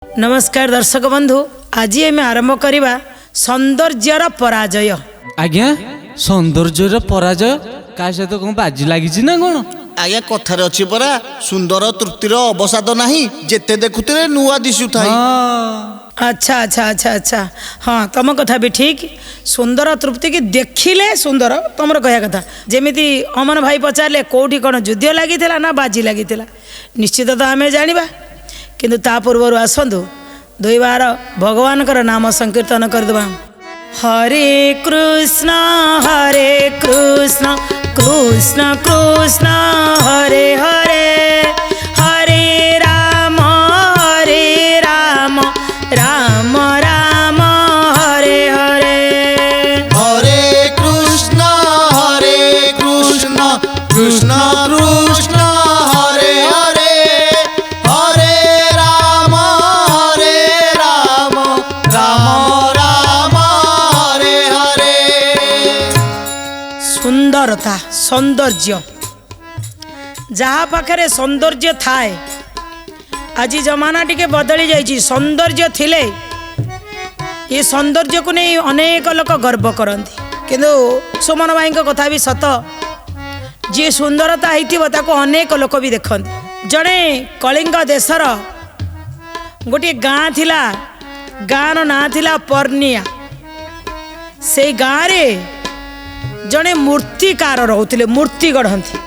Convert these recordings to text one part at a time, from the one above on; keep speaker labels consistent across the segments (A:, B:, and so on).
A: नमस्कार दर्शक बंधु, आज आम आरंभ करवा सौंदर्यर पराजय।
B: आज्ञा सौंदर्यर पराजय का सहित कौन बाजी लगी ना कौन?
C: आज्ञा कथार अच्छी परा सुंदर तृप्तिर अवसाद नहीं जेते देखुते नुआ दिशुथाई।
A: अच्छा अच्छा अच्छा अच्छा हाँ, तुम कथा भी ठीक। सुंदर तृप्ति की देखिले सुंदर तुम कह कथा जेमिति अमन भाई पचारे कौटी कौन युद्ध लगी ना बाजी लगी, निश्चित तो आम जाना, किंतु ता पूर्व आसतु दुई बार भगवान नाम संकीर्तन करदबा। हरे कृष्ण कृष्ण कृष्ण हरे हरे, हरे राम राम राम हरे हरे।
C: हरे कृष्ण कृष्ण कृष्ण हरे हरे, हरे राम राम राम हरे हरे।
A: सुंदरता सौंदर्य जहाँ पाखरे सौंदर्य थाए, आज जमाना टिके बदली जाइए। सौंदर्य थिले ये सौंदर्य को नहीं अनेक लोक गर्व करती, किंतु सुमन भाई कथा भी सत। जी सुंदरता होता अनेक लोक भी देखते। जड़े कलिंग देशर गोटे गाँ थिला, गाँर ना थिला पर्णिया। से गाँव रे जड़े मूर्तिकार रोते, मूर्ति गढ़ती,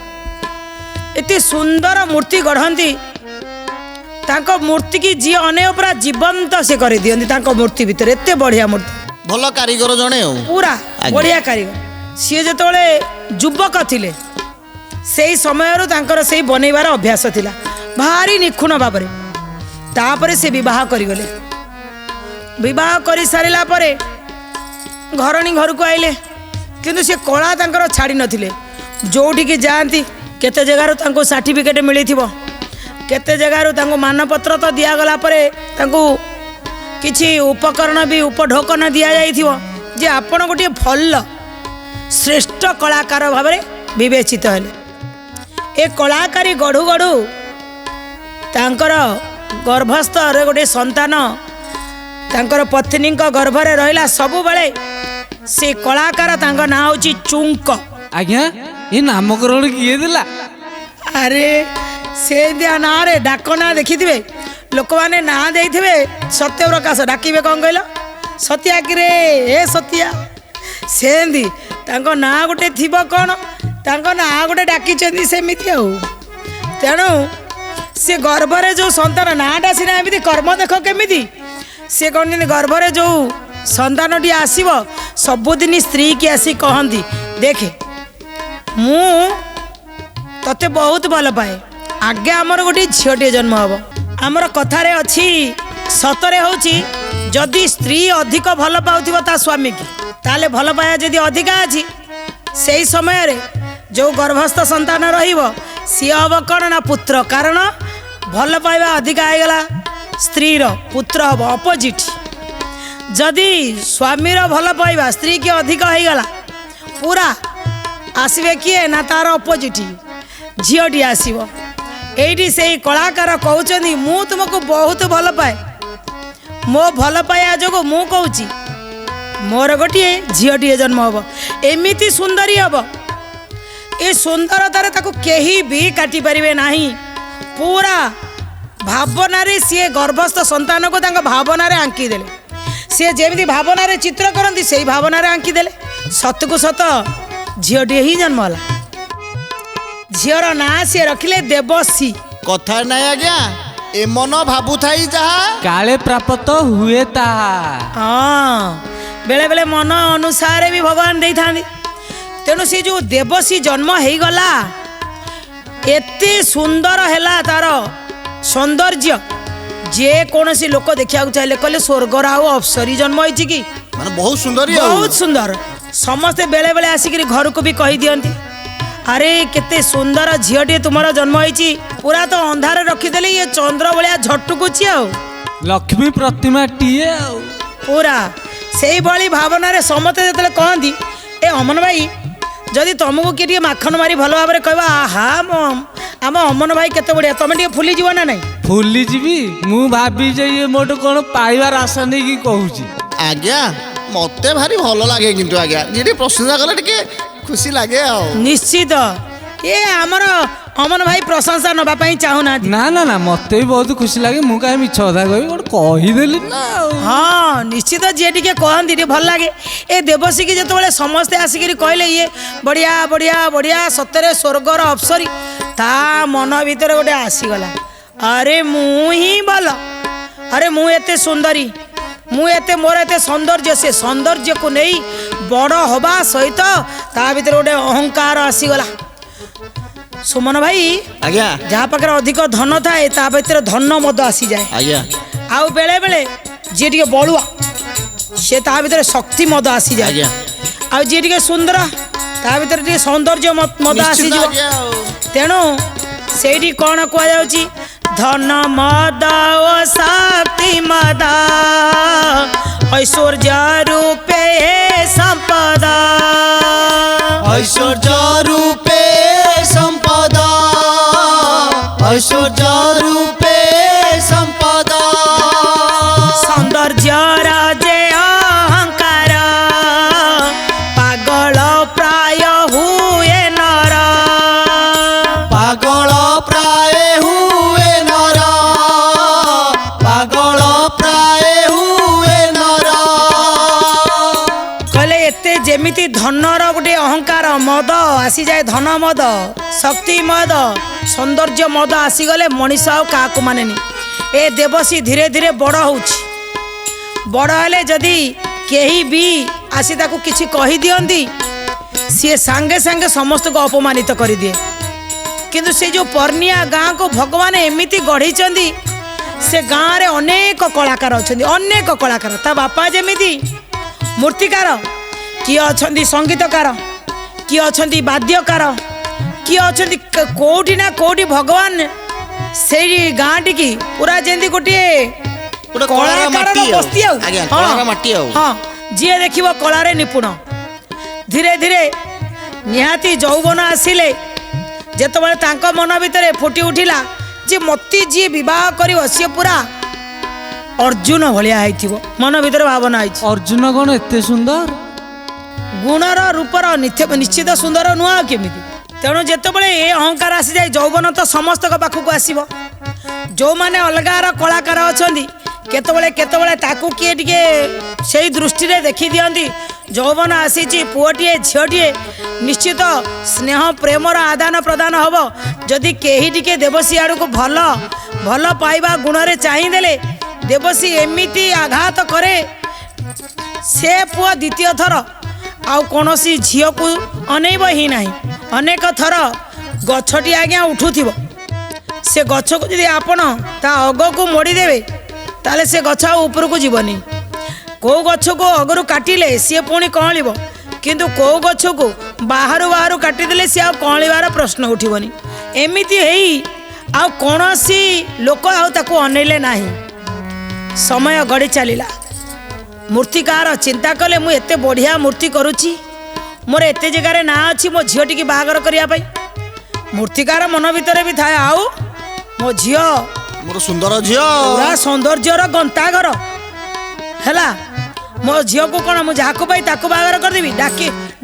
A: एते सुंदर मूर्ति गढ़ती। तांको मूर्ति की जी अने पूरा जीवंत से कर दियंती। तांको मूर्ति भितर एते बढ़िया मूर्ति,
C: भल कारीगर जणे
A: पूरा बढ़िया कारीगर। सी जो युवक थिले से समय से बनैबार अभ्यास थिला भारी निखुण भाव। तापरे से विवाह करिगले। विवाह कर सारा पर घरणी घर को आइले, किंतु से कला तांकर छाड़ी नथिले। जोठी जाती केते जगार तांको सर्टिफिकेट मिली थिबो, केते जगार तांको मानपत्र तो दिगला किछि उपकरण भी उपढोकन दि जाइथिबो जे आपण गोटे भल श्रेष्ठ कलाकार भाव विवेचित हेले। ए कलाकारी गढ़ु गढ़ु तांकर गर्भस्थ गोटे संतान तांकर पत्नी गर्भरे रहिला। सबु बेले से कलाकार तांका ना होची चुंक।
B: आज्ञा ये नामकरण किए दिला?
A: अरे से दिया ना रे डाक ना देखी थे लोक मैंने ना दे सत्यप्रकाश डाकिबे कौन कहल सत्या कि रे ए सत्या। सेंदी तांको ना गोटे थिबो कौन, तांको ना गोटे डाकी सेमिति आउ। तेणु से गर्भरे जो संतान नाटा सीना एमती कर्म देख केमिति से कौन गर्भरे जो संतानटी आसीब सबुदिन स्त्री की आसी कहती देखे मु तते बहुत भल पाए, आगे आमर गोटे झीटे जन्म हम। आमर कथारे अच्छी सतरे होची जदि स्त्री अधिक भल पाउथिबो ता स्वामी की ताले भल पाया जदि अधिका अछि से समय रे जो गर्भस्थ संतान रहिबो सी हम कौन ना पुत्र। कारण भल पाइबा अधिका आईगला स्त्री रो पुत्र हम अपोजिट। जदि स्वामी रो भल पाइबा स्त्री की अधिक होईगला पूरा आसबे किए ना तार अपोजिट झीटी आसब। ये से कलाकार कहते मु तुमको बहुत भल पाए, मो भल पाया जो मु कहूँ मोर गोटे झीटे जन्म हम। एमती सुंदरी हम, ये सुंदरतार ताको केही भी काटी पारिबे नाही। पूरा भावना सी गर्भस्थ संतान को भावना आंकी देले। सी जेमती भावना रे चित्र करती से भावना रे आंकी देले। सत को सत झीटे ही जन्म होला। झीर ना सी रखिले देवसी।
C: कथा नहीं आज्ञा ए मन भाबु थाई जहा
B: काले प्राप्त हुए ताहा।
A: हाँ बेले बेले मन अनुसार भी भगवान दे था। तेणु से जो देवसी जन्म हो गला एते सुंदर हैला तार सौंदर्य जे कौन सी लोक देखा चाहिए कहले स्वर्गर आउ अप्सरी जन्म होती कि
C: माने बहुत सुंदर
A: बहुत सुंदर। समस्ते बेले बेले आसिक घर को भी कही दियंती अरे केते सुंदर झीटे तुमर जन्म होती। पूरा तो अंधार रखीदे ये चंद्र भाया झटकुची आ
B: लक्ष्मी प्रतिमा टीए
A: पूरा से भाई भावना रे समस्ते जो कहती ए अमन भाई जदि तुमको किए माखन मारी भल भाव कह आहा आम अमन भाई केते बढ़िया, तुम फुली जीव ना नहीं।
B: ଫୁଲି ଯିବି ମୁଁ ଭାବି ଯେ ଇଏ ମୋଠୁ କ'ଣ ପାଇବାର ଆଶା ନେଇକି କହୁଛି।
C: ଆଜ୍ଞା ମତେ ଭାରି ଭଲ ଲାଗେ କିନ୍ତୁ ଆଜ୍ଞା ଯିଏ ଟିକେ ପ୍ରଶଂସା କଲେ ଟିକେ ଖୁସି ଲାଗେ ଆଉ।
A: ନିଶ୍ଚିତ ଏ ଆମର ଅମନ ଭାଇ ପ୍ରଶଂସା ନେବା ପାଇଁ ଚାହୁଁନାହାନ୍ତି।
B: ନା ନା ନା ମତେ ବି ବହୁତ ଖୁସି ଲାଗେ। ମୁଁ କାହିଁ ମିଛ କଥା କହିବି, ଗୋଟେ କହିଦେଲି ନା ଆଉ।
A: ହଁ ନିଶ୍ଚିତ ଯିଏ ଟିକେ କହନ୍ତି ଟିକେ ଭଲ ଲାଗେ। ଏ ଦେବଶୀକି ଯେତେବେଳେ ସମସ୍ତେ ଆସିକିରି କହିଲେ ଇଏ ବଢ଼ିଆ ବଢ଼ିଆ ବଢ଼ିଆ ସତରେ ସ୍ୱର୍ଗର ଅପ୍ସରୀ, ତା ମନ ଭିତରେ ଗୋଟେ ଆସିଗଲା, ଆରେ ମୁଁ ହିଁ ଭଲ, ଆରେ ମୁଁ ଏତେ ସୁନ୍ଦରୀ, ମୁଁ ଏତେ ମୋର ଏତେ ସୌନ୍ଦର୍ଯ୍ୟ, ସେ ସୌନ୍ଦର୍ଯ୍ୟକୁ ନେଇ ବଡ଼ ହବା ସହିତ ତା ଭିତରେ ଗୋଟେ ଅହଙ୍କାର ଆସିଗଲା। ସୁମନ ଭାଇ
C: ଆଜ୍ଞା
A: ଯାହା ପାଖରେ ଅଧିକ ଧନ ଥାଏ ତା ଭିତରେ ଧନ ମଦ ଆସିଯାଏ।
C: ଆଜ୍ଞା
A: ଆଉ ବେଳେ ବେଳେ ଯିଏ ଟିକେ ବଳୁଆ ସେ ତା ଭିତରେ ଶକ୍ତି ମଦ ଆସିଯାଏ।
C: ଆଜ୍ଞା
A: ଆଉ ଯିଏ ଟିକେ ସୁନ୍ଦର ତା ଭିତରେ ଟିକେ ସୌନ୍ଦର୍ଯ୍ୟ ମଦ ଆସିଯିବ। ତେଣୁ ସେଇଠି କ'ଣ କୁହାଯାଉଛି, ଧନ ମଦ ଓ ଶକ୍ତି ମଦ ଐଶ୍ୱର୍ଯ୍ୟ ରୂପେ ସମ୍ପଦ,
C: ଐଶ୍ୱର୍ଯ୍ୟ ରୂପେ ସମ୍ପଦ, ଐଶ୍ୱର୍ଯ୍ୟ ରୂପେ ସମ୍ପଦ,
A: ସୌନ୍ଦର୍ଯ୍ୟର ଯେ ଅହଙ୍କାର ପାଗଳ ପ୍ରାୟ ହୁଏ ନର,
C: ପାଗଳ ପ୍ରାୟ ହୁଏ ନର, ପାଗଳ ପ୍ରାୟ ହୁଏ ନର।
A: କହିଲେ ଏତେ ଯେମିତି ଧନର ଗୋଟେ ଅହଙ୍କାର ମଦ ଆସିଯାଏ, ଧନ ମଦ ଶକ୍ତି ମଦ ସୌନ୍ଦର୍ଯ୍ୟ ମଦ ଆସିଗଲେ ମଣିଷ ଆଉ କାହାକୁ ମାନେନି। ଏ ଦେବଶୀ ଧୀରେ ଧୀରେ ବଡ଼ ହେଉଛି। ବଡ଼ ହେଲେ ଯଦି କେହି ବି ଆସି ତାକୁ କିଛି କହିଦିଅନ୍ତି ସିଏ ସାଙ୍ଗେ ସାଙ୍ଗେ ସମସ୍ତଙ୍କୁ ଅପମାନିତ କରିଦିଏ। କିନ୍ତୁ ସେ ଯେଉଁ ପର୍ଣ୍ଣିଆ ଗାଁକୁ ଭଗବାନ ଏମିତି ଗଢ଼ିଛନ୍ତି, ସେ ଗାଁରେ ଅନେକ କଳାକାର ଅଛନ୍ତି, ଅନେକ କଳାକାର। ତା ବାପା ଯେମିତି ମୂର୍ତ୍ତିକାର, କିଏ ଅଛନ୍ତି ସଙ୍ଗୀତକାର, କିଏ ଅଛନ୍ତି ବାଦ୍ୟକାର, କିଏ ଅଛନ୍ତି କେଉଁଠି ନା କେଉଁଠି ଭଗବାନ ସେଇ ଗାଁଟିକି ପୁରା ଯେମିତି ଗୋଟିଏ କଳାକାରର ବସ୍ତି ଆଉ। ହଁ ଯିଏ ଦେଖିବ କଳାରେ ନିପୁଣ। ଧୀରେ ଧୀରେ ନିହାତି ଯୌବନ ଆସିଲେ ଯେତେବେଳେ ତାଙ୍କ ମନ ଭିତରେ ଫୁଟି ଉଠିଲା ଯେ ମୋତେ ଯିଏ ବିବାହ କରିବ ସିଏ ପୁରା ଅର୍ଜୁନ ଭଳିଆ ହେଇଥିବ, ମନ ଭିତରେ ଭାବନା ହେଇଛି।
B: ଅର୍ଜୁନ କ'ଣ ଏତେ ସୁନ୍ଦର?
A: ଗୁଣର ରୂପର ନିଶ୍ଚିତ ସୁନ୍ଦର ନୁହଁ ଆଉ କେମିତି। ତେଣୁ ଯେତେବେଳେ ଏ ଅହଙ୍କାର ଆସିଯାଏ ଯୌବନ ତ ସମସ୍ତଙ୍କ ପାଖକୁ ଆସିବ। ଯେଉଁମାନେ ଅଲଗାର କଳାକାର ଅଛନ୍ତି କେତେବେଳେ କେତେବେଳେ ତାକୁ କିଏ ଟିକେ ସେଇ ଦୃଷ୍ଟିରେ ଦେଖିଦିଅନ୍ତି, ଯୌବନ ଆସିଛି ପୁଅଟିଏ ଝିଅଟିଏ, ନିଶ୍ଚିତ ସ୍ନେହ ପ୍ରେମର ଆଦାନ ପ୍ରଦାନ ହେବ। ଯଦି କେହି ଟିକେ ଦେବଶୀ ଆଡ଼କୁ ଭଲ ଭଲ ପାଇବା ଗୁଣରେ ଚାହିଁଦେଲେ ଦେବଶୀ ଏମିତି ଆଘାତ କରେ, ସେ ପୁଅ ଦ୍ୱିତୀୟ ଥର ଆଉ କୌଣସି ଝିଅକୁ ଅନେଇବ ହିଁ ନାହିଁ। ଅନେକ ଥର ଗଛଟି ଆଜ୍ଞା ଉଠୁଥିବ, ସେ ଗଛକୁ ଯଦି ଆପଣ ତା ଅଗକୁ ମୋଡ଼ିଦେବେ ତାହେଲେ ସେ ଗଛ ଆଉ ଉପରକୁ ଯିବନି। କେଉଁ ଗଛକୁ ଅଗରୁ କାଟିଲେ ସିଏ ପୁଣି କଅଁଳିବ, କିନ୍ତୁ କେଉଁ ଗଛକୁ ବାହାରୁ ବାହାରୁ କାଟିଦେଲେ ସିଏ ଆଉ କଅଁଳିବାର ପ୍ରଶ୍ନ ଉଠିବନି। ଏମିତି ହେଇ ଆଉ କୌଣସି ଲୋକ ଆଉ ତାକୁ ଅନେଇଲେ ନାହିଁ। ସମୟ ଗଡ଼ି ଚାଲିଲା। ମୂର୍ତ୍ତିକାର ଚିନ୍ତା କଲେ ମୁଁ ଏତେ ବଢ଼ିଆ ମୂର୍ତ୍ତି କରୁଛି, ମୋର ଏତେ ଜାଗାରେ ନାଁ ଅଛି ମୋ ଝିଅଟିକି ବାହାଘର କରିବା ପାଇଁ। ମୂର୍ତ୍ତିକାର ମନ ଭିତରେ ବି ଥାଏ, ଆଉ ମୋ ଝିଅ
C: ମୋର ସୁନ୍ଦର ଝିଅ
A: ପୁରା ସୌନ୍ଦର୍ଯ୍ୟର ଗନ୍ତାଘର ହେଲା। ମୋ ଝିଅକୁ କ'ଣ ମୁଁ ଯାହାକୁ ପାଇ ତାକୁ ବାହାଘର କରିଦେବି,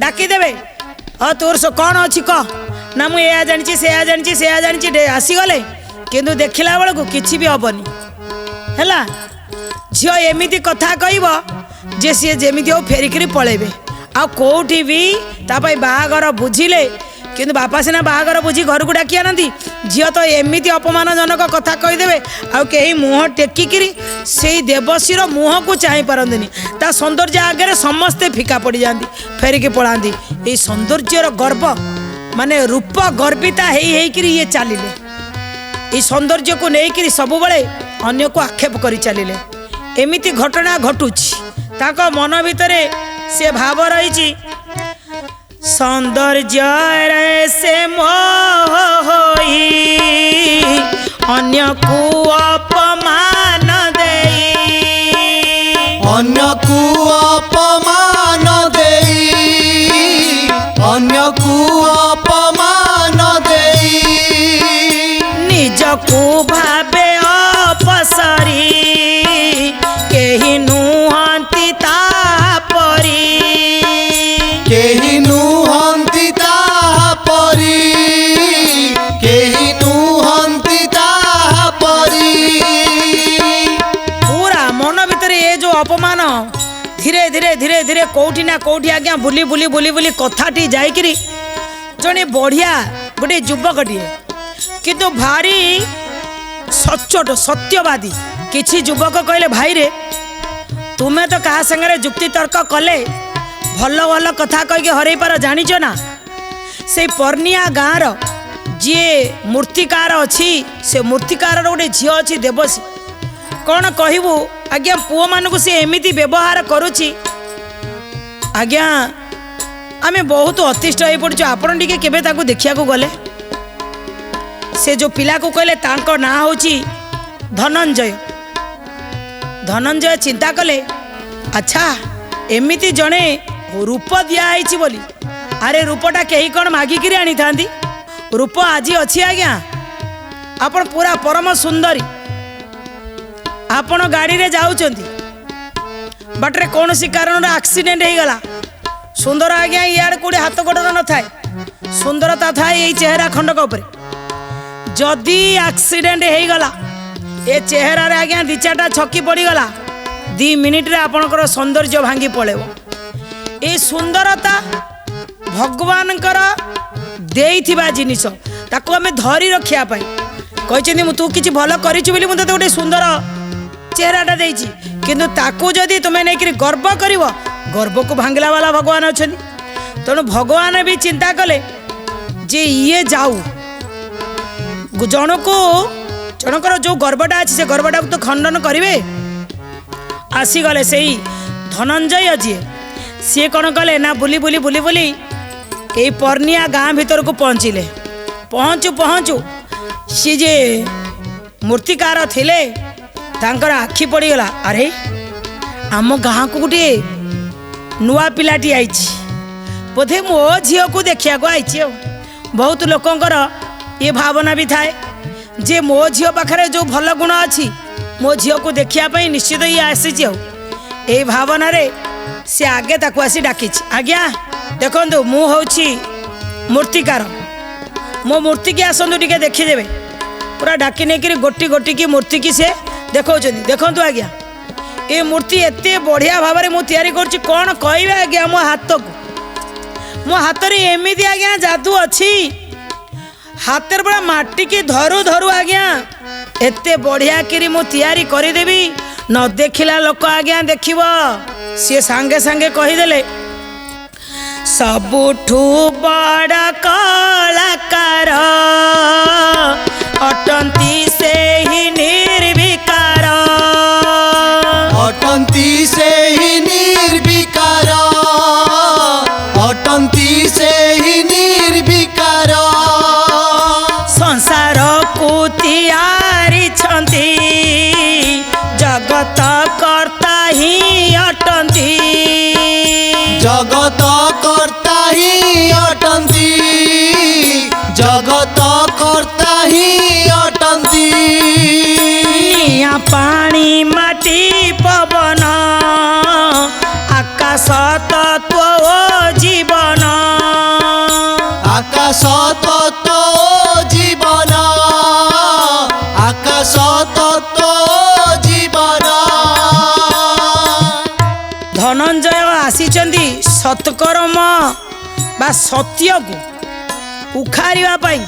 A: ଡାକିଦେବେ ହଁ ତୋର କ'ଣ ଅଛି କହ ନା, ମୁଁ ଏୟା ଜାଣିଛି ସେୟା ଜାଣିଛି ସେୟା ଜାଣିଛି ଆସିଗଲେ, କିନ୍ତୁ ଦେଖିଲା ବେଳକୁ କିଛି ବି ହେବନି ହେଲା। ଝିଅ ଏମିତି କଥା କହିବ ଯେ ସିଏ ଯେମିତି ହଉ ଫେରିକିରି ପଳେଇବେ, ଆଉ କେଉଁଠି ବି ତା ପାଇଁ ବାହାଘର ବୁଝିଲେ, କିନ୍ତୁ ବାପା ସିନା ବାହାଘର ବୁଝି ଘରକୁ ଡାକି ଆଣନ୍ତି, ଝିଅ ତ ଏମିତି ଅପମାନଜନକ କଥା କହିଦେବେ ଆଉ କେହି ମୁହଁ ଟେକିକିରି ସେଇ ଦେବଶୀର ମୁହଁକୁ ଚାହିଁ ପାରନ୍ତିନି। ତା ସୌନ୍ଦର୍ଯ୍ୟ ଆଗରେ ସମସ୍ତେ ଫିକା ପଡ଼ିଯାଆନ୍ତି, ଫେରିକି ପଳାନ୍ତି। ଏଇ ସୌନ୍ଦର୍ଯ୍ୟର ଗର୍ବ ମାନେ ରୂପ ଗର୍ବିତା ହେଇକିରି ଇଏ ଚାଲିଲେ, ଏଇ ସୌନ୍ଦର୍ଯ୍ୟକୁ ନେଇକିରି ସବୁବେଳେ ଅନ୍ୟକୁ ଆକ୍ଷେପ କରି ଚାଲିଲେ। ଏମିତି ଘଟଣା ଘଟୁଛି, ତାଙ୍କ ମନ ଭିତରେ ସେ ଭାବ ରହିଛି, ସୌନ୍ଦର୍ଯ୍ୟରେ ସେ ମୋହ ହୋଇ ଅନ୍ୟକୁ ଅପମାନ ଦେଇ,
C: ଅନ୍ୟକୁ ଅପମାନ ଦେଇ, ଅନ୍ୟକୁ ଅପମାନ ଦେଇ,
A: ନିଜକୁ ଭାବେ अपमान धीरे धीरे धीरे धीरे कौटी ना कौटी आज्ञा बुली बुली बुली बुली कथाटी जाइकिरी जड़े बढ़िया गोटे युवकटीए किंतु भारी सचोट सत्यवादी किछि युवक कहले भाई रे तुम्हें तो कहा संगे जुक्ति तर्क कले भल भल कथा कहीकि हरई पार जानिच ना से पर्णिया गाँव जी मूर्तिकार अच्छी से मूर्तिकार गोटे झी अच्छी देवसी कौन कहबू आज्ञा पुओ मानू सी एमती व्यवहार करुच्ची आज्ञा आमे बहुत अतिष्ठ हो पड़ू आपण टिके केबे ताकू देखिया को गले से जो पिला को कहले तांको ना होची धनंजय धनंजय चिंता कले अच्छा एमिति जणे रूप दिया बोली अरे रूपटा कहीं कौन मागिकी आनी था रूप आज अच्छी आज्ञा आपण पूरा परम सुंदरी आपण गाड़ी रे जाउचंती बाटरे कौन सी कारण एक्सीडेंट हो गला सुंदर आज्ञा इयार कोड़े हाथ गोड़ न थाए सुंदरता थाए यही चेहरा खंडक उपरे जदि एक्सीडेंट हो गला ए चेहरा रे आज्ञा दी चारटा छक्की पड़ी गला 2 मिनिट रे आपनकर सौंदर्य भांगी पड़ेबो ए सुंदरता भगवानकर देइथिबा जिनिस ताको हमें धरी रखिया पाई कहचंदी मु तू किछि भलो करिछु बोली मु तते गोटे सुंदर चेहराटा देइछि किंतु ताको जदि तुमे नै करी गर्व करिवो गर्व को भांगला वाला भगवान अछनी तेणु भगवान भी चिंता कले जे ये जाऊ जनकर जो गर्वटा अच्छी से गर्वटा तो खंडन करेंगे आसीगले से धनंजय जी सी कौन कले ना बुली बुली बुली बुली यही पर्णिया गाँ भीतर को पहुँचले पहुँचु पहुँचु सी जे मूर्तिकार थिले तांकर आखि पड़गला अरे आम गाँ को गोटे नुआ पिलाटी आई बोधे मो झील को देखा आई बहुत लोकंकर ये भावना भी थाए जे मो झील पाखे जो भल गुण अच्छी मो झील को देखापी निश्चित ये आसी यही भावना रे से आगे ताकू आसी डाकी आज्ञा देखु मु हूँ मूर्तिकार मो मूर्ति की आसतु टे देखीदेवे पूरा डाकी नहीं गोटी गोटी की मूर्ति की से देखा देखु आज्ञा ये मूर्ति एते बढ़िया भाव में मुझे तैयारी कौन कहे आज्ञा मो हाथ को मो हाथ में एमती आज्ञा जादू अच्छी हाथ बड़ा माटी की धरू धरू आज्ञा एते बढ़िया करी मु तैयारी करदेवी न देखिला लोक आज्ञा देखिब सी सांगे सांगे कहीदेले सबुठू बड़ा कलाकार अटंती से ही निर्विकार
C: अटंती से ही निर्विकार अटंती से ही निर्विकार
A: संसार को तैयारी छंती जगत कर्ता ही अटंती
C: जगत कर्ता ही अटंती जगत कर्ता ही अटंती
A: निया पानी माटी पवन आकाश तत्व ओ जीवन
C: आकाश तत्व जीवन आकाश तत्व जीवन
A: धनंजय आसीचंदी सत्कर्म बा सत्य को उखारिवा पाई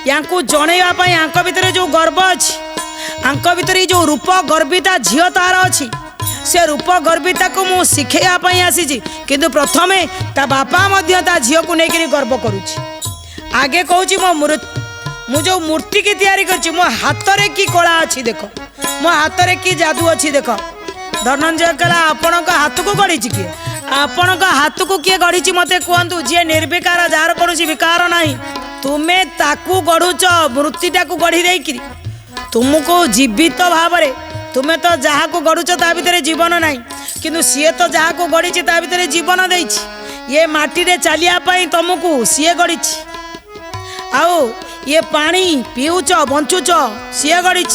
A: यांकु जणैवा पाई यांक भितर जो गर्व अछि यांक भितर जो रूप गर्विता झियो तार अछि से रूप गर्विता को मु शिखेया पाई आसीची किंतु प्रथमे ता बापा मध्य ता झियो को नेकरी गर्व करूची आगे कहूची मु जो मूर्ति की तैयारी करची मो हाथ रे की कला अछि देखो मो हाथ रे की जादू अछि देखो धनंजय कहला आपण को हाथ को गढ़ी किए आपण को हाथ को किए गढ़ी मते कहतु जी निर्विकार जार कौन विकार नहीं तुम्हें ताकू गढ़ुच मूर्तिटा को गढ़ी देकि तुमको जीवित भाव तुम्हें तो जहाँ को गढ़ुच ता भीतर जीवन नहीं किंतु सी तो जहाँ को गढ़ी ता भीतर जीवन दे ये माटी रे चलिया तुमको सी गढ़ी आओ ये पानी पीऊच बंचुच सी गढ़ी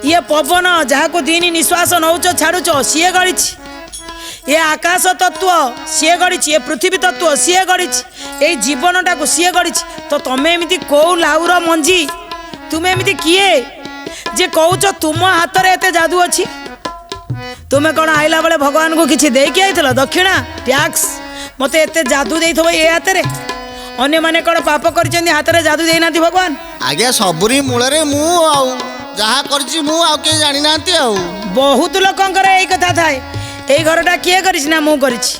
A: ये पवन जहाँ को दिन निश्वास नौच छाड़ुच सी गढ़ी ये आकाश तत्व सी गढ़ी ये पृथ्वी तत्व सी गढ़ी ये जीवनटा को सी गढ़ी तो तुम्हें एमती कौ लाउर मंजी तुम्हें एमती किए जे कहूच तुम हाथ में एत जादू अच्छी तुमे कौन आइला बेले भगवान को किसी देकी आइथिल दक्षिणा टैक्स मते एते जादू देइथबो ए हातरे अन्य माने कौन पाप करछन्ती हातरे जादू देइनाथि भगवान
C: आज्ञा सबुरी मूଳରେ ମୁଁ ଆଉ ଯାହା କରିଛି ମୁଁ ଆଉ କେହି ଜାଣିନାହାନ୍ତି ଆଉ
A: बहुत लोकंकर एई कथा थाए एई घरटा किए करिछि ना मु करिछि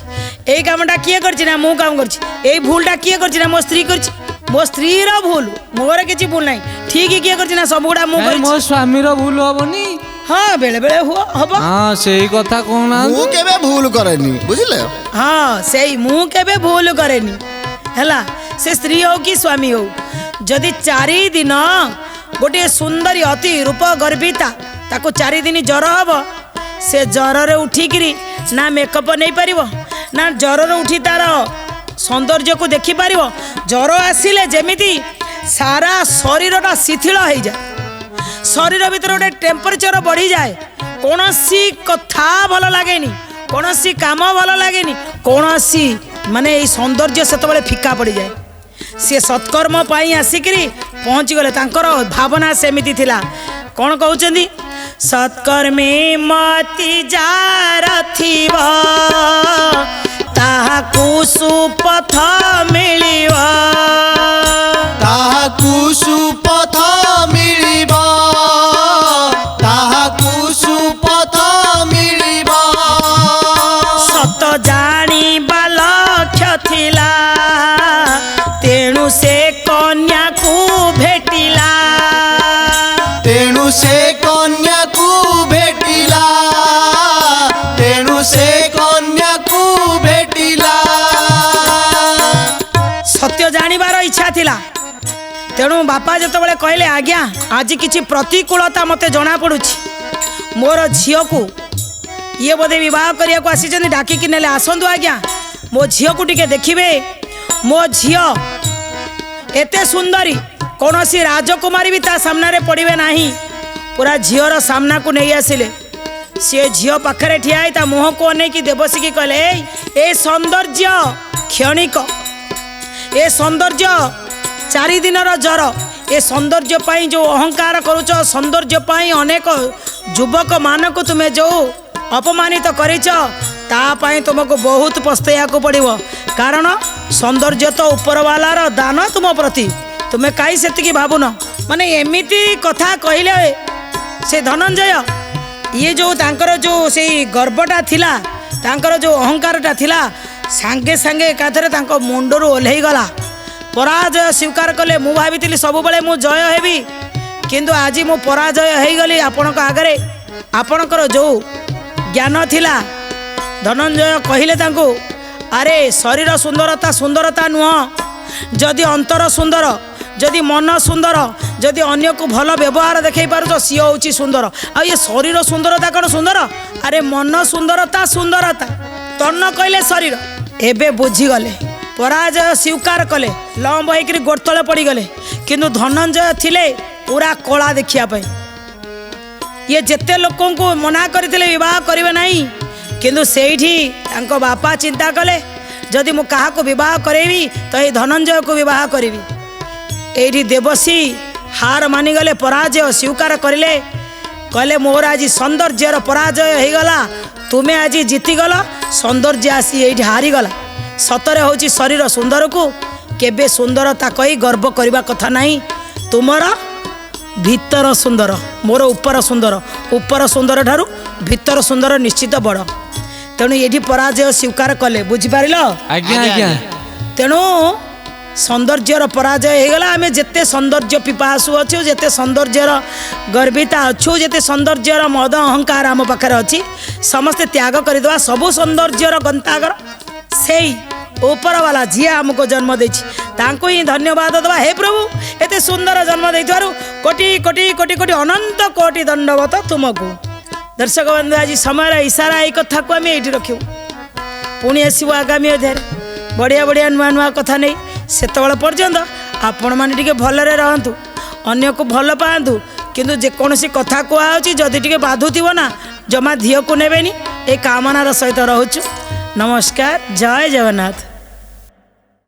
A: एई कामटा किए करिछि ना मु काम करिछि एई भूलटा किए करिछि ना मो स्त्री करिछि मो स्त्री रो भूल मोर किछि भूल नाही ठीक किए करिछि ना सब गुडा मु
B: କାଇଁ
A: करिछि
B: ମୋ ସ୍ୱାମୀର ଭୁଲ ହବନି?
A: हाँ बेले बेले हुआ हबो
B: ହଁ ସେଇ କଥା କହୁନାହାନ୍ତି।
C: ମୁଁ କେବେ ଭୁଲ କରେନି ବୁଝିଲେ
A: हाँ सेई मु केबे भूल करेनी हैला से स्त्री हो कि स्वामी हो जदि 4 दिन गोटे सुंदरी अति रूप गर्भिता ताको 4 दिन जर हब से जर रे उठिकिरी ना मेकअप नहीं पारिबो ना जर रे उठी तार सौंदर्य को देखि पारिबो जर आसिले जेमिति सारा शरीरटा शिथिल हो जाए शरीर भीतर गोटे टेम्परेचर बढ़ी जाए कौनसी कथा भल लगेनी कौनसी काम भल लगेनी कौनसी माने ये सौंदर्य से फिका पड़ जाए सी सत्कर्म पाई आसिकी पहुँची गले तांकर भावना सेमिति थिला कौन कहउचंदी सत्कर्मे मति जार थिब ताहाकु सुपथ मिलिबा
C: ତାହାକୁ ସୁପଥ ମିଳିବ ତାହାକୁ ସୁପଥ ମିଳିବ
A: सत जानिबा लक्ष्य थिला तेणु से कन्या को भेटिला
C: ତେଣୁ ସେ କନ୍ୟାକୁ ଭେଟିଲା ତେଣୁ ସେ କନ୍ୟାକୁ ଭେଟିଲା
A: सत्य जानिबार इच्छा थिला तेणु बापा जतबेले कहले आज्ञा आज किछि प्रतिकूलता मते जना पड़ुछि मोर झियो को ये बोधे विवाह करिया को आसी डाकी कि नेले आसंतु आज्ञा मो झियो को टिके देखिबे मो झियो एते सुंदरी कौनसी राजकुमारी भी ता सामना रे पड़िबे नाही पूरा झियोर सामना को नहीं आसिले सी झियो पाखरे ठिया ता मुह को अने कि देवसी की कहले ए सौंदर्य क्षणिक ए सौंदर्य 4 दिनर जर ए सौंदर्य पाई जो अहंकार करुच सौंदर्य पाई अनेक युवक मानक तुम्हें जो अपमानित करिच ता पाई तुमको बहुत पस्तया को पड़िबो कारण सौंदर्य तो ऊपर वालार दान तुम प्रति तुम्हें कहीं से भावुन माने एमिति कथा कहले से धनंजय ये जो तांकर जो से गर्वटा थिला तांकर जो अहंकारटा थिला सांगे सांगे एकाथरे तांको मुंडरू ओल्है गला पराजय स्वीकार कले मु भावितिली सब बेले मु जय हेबी किंतु आज मु पराजय हो गली आपणक आगरे आपणकर जो ज्ञान थिला धनंजय कहले तांको अरे शरीर सुंदरता सुंदरता नुह जदि अंतर सुंदर जदि मन सुंदर जदि अन्य को भल व्यवहार देखै पारुछ सी होची सुंदर आ ये शरीर सुंदरता कौन सुंदर अरे मन सुंदरता सुंदरता तन्न कहले शरीर एबे बुझीगले पराजय स्वीकार कले लंब होकर गोड़तले पड़गले किंतु धनंजय थिले पूरा कला देखिया पाई ये जेते लोक को मना करथिले विवाह करिवे नहीं किंतु सेठी तांको बापा चिंता कले जदि मु काहा को विवाह करेबी तो ये धनंजय को विवाह करेबी एठी देवसी हार मानिगले पराजय स्वीकार करिले कहले मोर आज सौंदर्यर पराजय हो गला तुम्हें आज जीतीगल सौंदर्य आसी ये हारीगला सतरे हूँ शरीर सुंदर को केबे सुंदरता कही गर्व करने कथा नहीं तुमर भीतर सुंदर मोर ऊपर सुंदर ठारू भीतर सुंदर निश्चित बड़ तेणु ये पराजय स्वीकार कले बुझिपार
B: आज्ञा आज्ञा
A: तेणु सौंदर्यर पराजय हो गला आम जिते सौंदर्य पिपासु अच्छु जिते सौंदर्यर गर्विता अच्छु जिते सौंदर्यर मद अहंकार आम पाखे अच्छी समस्ते त्याग करदे सबु सौंदर्यर गंतागर से ऊपर वाला झी आमको जन्म देछि ही धन्यवाद दवा हे प्रभु एते सुंदर जन्म देथिबारु कोटि कोटि कोटि कोटि अनंत कोटि दंडवत तुमको दर्शक बंधु आज समय इशारा ये कथा को आम ये रखू पुणी आसबू आगामी अध्याय बढ़िया बढ़िया नुआ नुआ कथा नहीं सेतबेले पर्यंत आपण मैंने टिके भलरे रहंतु अन्य को भल पाआंतु किंतु जेकोसी कथा कहूँ जदि टिके बाधुथिबो ना जमा धियो को नेबेनी ए कामनार सहित रहूछु नमस्कार जय जगन्नाथ।